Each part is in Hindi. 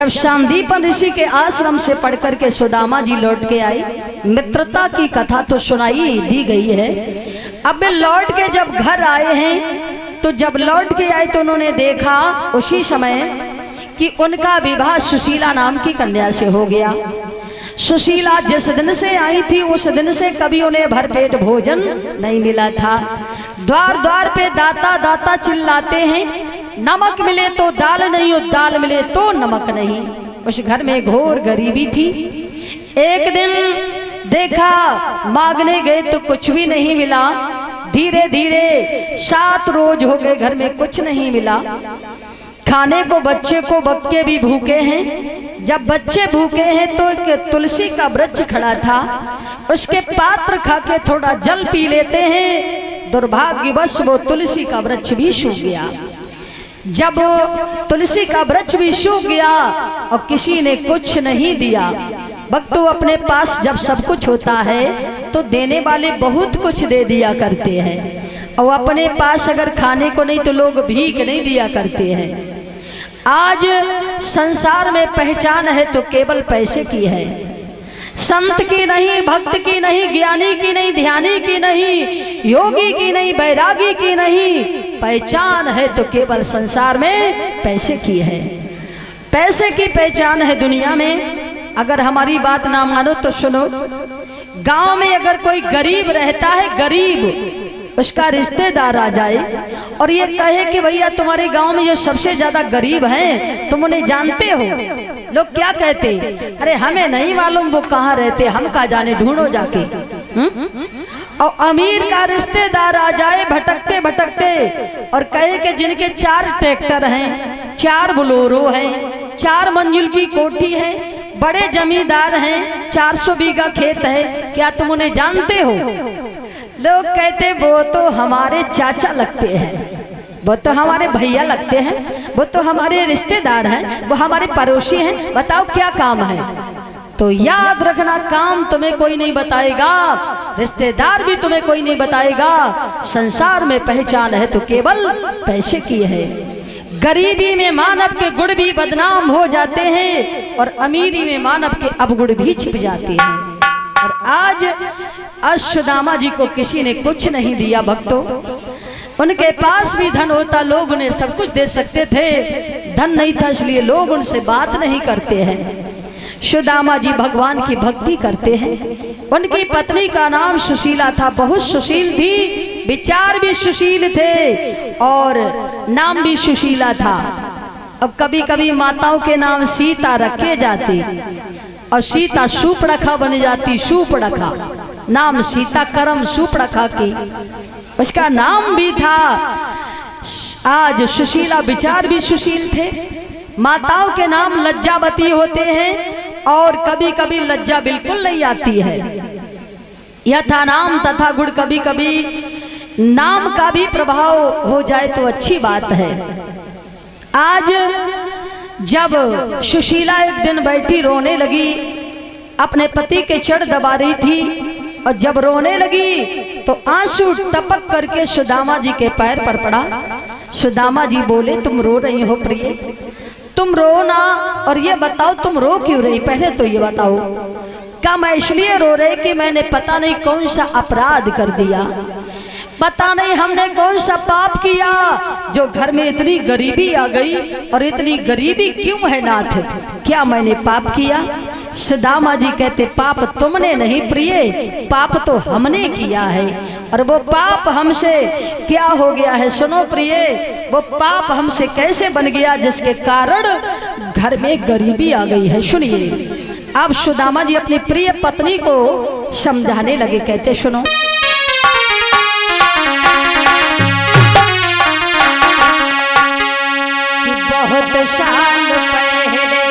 जब शांदीप ऋषि के आश्रम से पढ़कर के सुदामा जी लौट के आई, मित्रता की कथा तो सुनाई दी गई है। अब लौट के जब घर आए हैं तो जब लौट के आए तो उन्होंने देखा उसी समय कि उनका विवाह सुशीला नाम की कन्या से हो गया। सुशीला जिस दिन से आई थी उस दिन से कभी उन्हें भरपेट भोजन नहीं मिला था। द्वार द्वार पे दाता दाता चिल्लाते हैं, नमक मिले तो दाल नहीं और दाल मिले तो नमक नहीं। उस घर में घोर गरीबी थी। एक दिन देखा मांगने गए तो कुछ भी नहीं मिला। धीरे धीरे 7 रोज हो गए, घर में कुछ नहीं मिला। खाने को बच्चे को बक्के भी भूखे हैं। जब बच्चे भूखे हैं तो एक तुलसी का वृक्ष खड़ा था, उसके पात्र खा के थोड़ा जल पी लेते हैं। दुर्भाग्यवश वो तुलसी का वृक्ष भी सूख गया। जब तुलसी का वृक्ष भी सूख गया और किसी ने कुछ नहीं दिया, भक्तों अपने पास जब सब कुछ होता है तो देने वाले बहुत कुछ दे दिया करते हैं, और अपने पास अगर खाने को नहीं तो लोग भीख नहीं दिया करते हैं। आज संसार में पहचान है तो केवल पैसे की है, संत की नहीं, भक्त की नहीं, ज्ञानी की नहीं, ध्यानी की नहीं, योगी की नहीं, बैरागी की नहीं। पहचान है तो केवल संसार में पैसे की है। पैसे की पहचान है दुनिया में। अगर हमारी बात ना मानो तो सुनो, गांव में अगर कोई गरीब रहता है, गरीब उसका रिश्तेदार आ जाए और ये कहे कि भैया तुम्हारे गांव में जो सबसे ज्यादा गरीब हैं तुम उन्हें जानते हो, लोग क्या कहते, अरे हमें नहीं मालूम वो कहाँ रहते, हम कहाँ जाने, ढूंढो जाके। और अमीर का रिश्तेदार आ जाए भटकते भटकते और कहे कि जिनके 4 ट्रैक्टर हैं, 4 बोलेरो हैं, 4 मंजिल की कोठी है, बड़े जमींदार हैं, 400 बीघा खेत है, क्या तुम उन्हें जानते हो? लोग कहते वो तो हमारे चाचा लगते हैं, वो तो हमारे भैया लगते हैं, वो तो हमारे रिश्तेदार हैं, वो हमारे पड़ोसी हैं, बताओ क्या काम है? तो याद रखना, काम तुम्हें कोई नहीं बताएगा, रिश्तेदार भी तुम्हें कोई नहीं बताएगा। संसार में पहचान है तो केवल पैसे की है। गरीबी में मानव के गुण भी बदनाम हो जाते हैं और अमीरी में मानव के अवगुण भी छिप जाते हैं। और आज सुदामा जी को किसी ने कुछ नहीं दिया। भक्तों, उनके पास भी धन होता लोग उन्हें सब कुछ दे सकते थे, धन नहीं था इसलिए लोग उनसे बात नहीं करते हैं। सुदामा जी भगवान की भक्ति करते हैं। उनकी पत्नी का नाम सुशीला था, बहुत सुशील थी, विचार भी सुशील थे और नाम भी सुशीला था। अब कभी कभी माताओं के नाम सीता रखे जाते और सीता सूपड़खा बन जाती, सूपड़खा नाम सीता करम सूपड़खा की उसका नाम भी था। आज सुशीला विचार भी सुशील थे। माताओं के नाम लज्जावती होते हैं और कभी कभी लज्जा बिल्कुल नहीं आती है। यथा नाम तथा गुण, कभी कभी नाम का भी प्रभाव हो जाए तो अच्छी बात है। आज जब सुशीला एक दिन बैठी रोने लगी, अपने पति के चढ़ दबा रही थी और जब रोने लगी तो आंसू टपक करके सुदामा जी के पैर पर पड़ा। सुदामा जी बोले, तुम रो रही हो प्रिय, तुम रो ना, और ये बताओ तुम रो क्यों रही, पहले तो ये बताओ। क्या मैं इसलिए रो रही कि मैंने पता नहीं कौन सा अपराध कर दिया, पता नहीं हमने कौन सा पाप किया जो घर में इतनी गरीबी आ गई, और इतनी गरीबी क्यों है नाथ, क्या मैंने पाप किया? सुदामा जी कहते, पाप तुमने नहीं प्रिय, पाप तो हमने किया है। और वो पाप हमसे क्या हो गया है सुनो प्रिय, वो पाप हमसे कैसे बन गया जिसके कारण घर में गरीबी आ गई है। सुनिए, अब सुदामा जी अपनी प्रिय पत्नी को समझाने लगे। कहते सुनो, कि बहुत साल पहले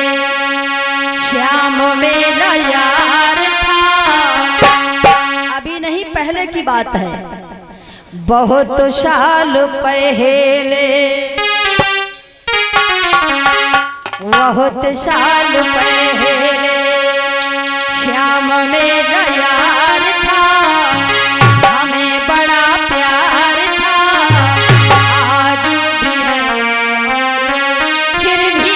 श्याम मेरा यार था, अभी नहीं पहले की बात है, बहुत साल पहले, बहुत साल पहले श्याम मेरा यार था, हमें बड़ा प्यार था, आज भी है फिर भी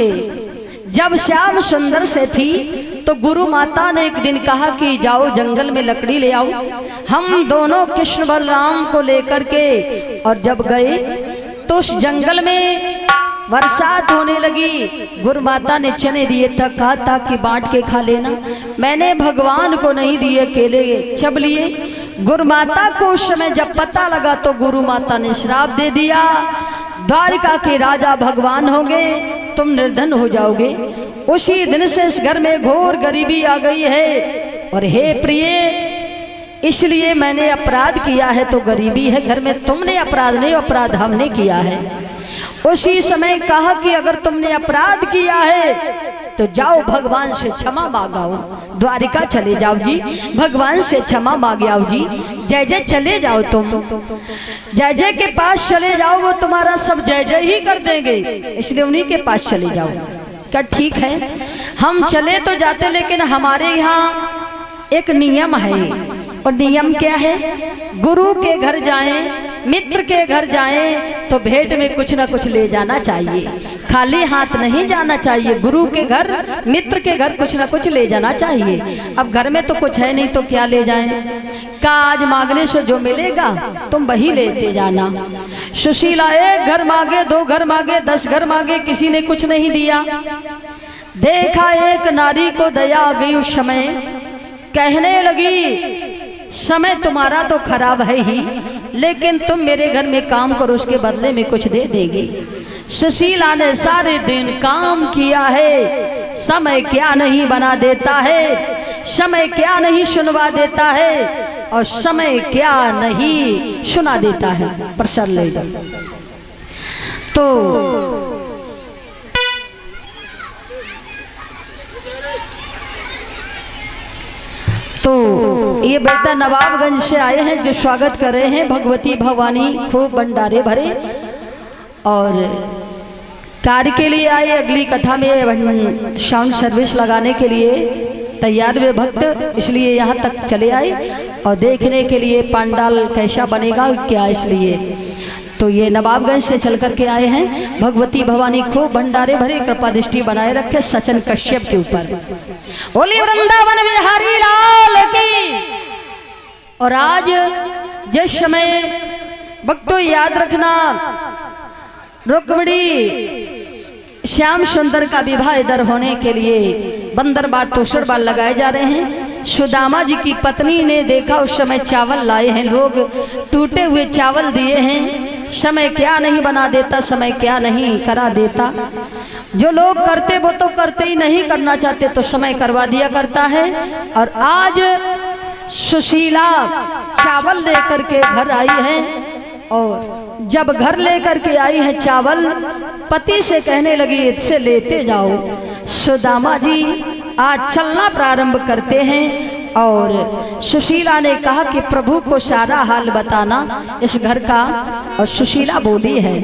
थे। जब श्याम सुंदर से थी तो गुरु माता ने एक दिन कहा कि जाओ जंगल में लकड़ी ले आओ। हम दोनों कृष्ण बलराम को लेकर के और जब गए तो उस जंगल में बरसात होने लगी। गुरु माता ने चने दिए था, कहा था कि बांट के खा लेना। मैंने भगवान को नहीं दिए, केले चब लिए। गुरु माता को उस समय जब पता लगा तो गुरु माता ने श्राप दे दिया, द्वारिका के राजा भगवान होंगे, तुम निर्धन हो जाओगे। उसी दिन से इस घर में घोर गरीबी आ गई है। और हे प्रिय, इसलिए मैंने अपराध किया है तो गरीबी है घर में। तुमने अपराध नहीं, अपराध हमने किया है। उसी समय कहा कि अगर तुमने अपराध किया है तो जाओ भगवान से क्षमा मांगाओ, द्वारिका चले जाओ जी, भगवान से क्षमा मांग आओ जी। जय जय चले जाओ, तुम जय जय के पास चले जाओ, वो तुम्हारा सब जय जय ही कर देंगे, इसलिए उन्हीं के पास चले जाओ। क्या ठीक है, हम चले तो जाते, लेकिन हमारे यहाँ एक नियम है। और नियम क्या है? गुरु के घर जाएं, मित्र के घर जाएं तो भेंट में कुछ ना कुछ ले जाना चाहिए, खाली हाथ नहीं जाना चाहिए। गुरु के घर, मित्र के घर कुछ ना कुछ ले जाना चाहिए। अब घर में तो कुछ है नहीं तो क्या ले जाएं? का आज मांगने से जो मिलेगा तुम वही लेते जाना। सुशीला एक घर मांगे, 2 घर मांगे, 10 घर मांगे, किसी ने कुछ नहीं दिया। देखा एक नारी को दया आ गई उस समय, कहने लगी समय तुम्हारा तो खराब है ही, लेकिन तुम मेरे घर में काम करो, उसके बदले में कुछ दे देगी। सुशीला ने सारे दिन काम किया है, समय क्या नहीं बना देता है, समय क्या नहीं सुनवा देता है, और समय क्या नहीं सुना देता है। प्रसाद ले जाओ। तो ये बेटा नवाबगंज से आए हैं जो स्वागत कर रहे हैं। भगवती भवानी खूब भंडारे भरे और कार्य के लिए आए। अगली कथा में साउंड सर्विस लगाने के लिए तैयार हुए भक्त, इसलिए यहाँ तक चले आए और देखने के लिए पंडाल कैसा बनेगा क्या, इसलिए तो ये नवाबगंज से चल करके आए हैं। भगवती भवानी खूब भंडारे भरे, कृपा दृष्टि बनाए रखे सचिन कश्यप के ऊपर। बोली वृंदावन बिहारी लाल की। और आज जिस समय भक्तों याद रखना, रुक्मिणी श्याम सुंदर का विवाह इधर होने के लिए बंदर बार तोसर बार लगाए जा रहे हैं। सुदामा जी की पत्नी ने देखा उस समय चावल लाए हैं लोग, टूटे हुए चावल दिए हैं। समय क्या नहीं बना देता, समय क्या नहीं करा देता। जो लोग करते वो तो करते ही, नहीं करना चाहते तो समय करवा दिया करता है। और आज सुशीला चावल लेकर के घर आई है, और जब घर लेकर के आई है चावल, पति से कहने लगी इससे लेते जाओ। सुदामा जी आज चलना प्रारंभ करते हैं। और सुशीला ने कहा कि प्रभु को सारा हाल बताना इस घर का। और सुशीला बोली है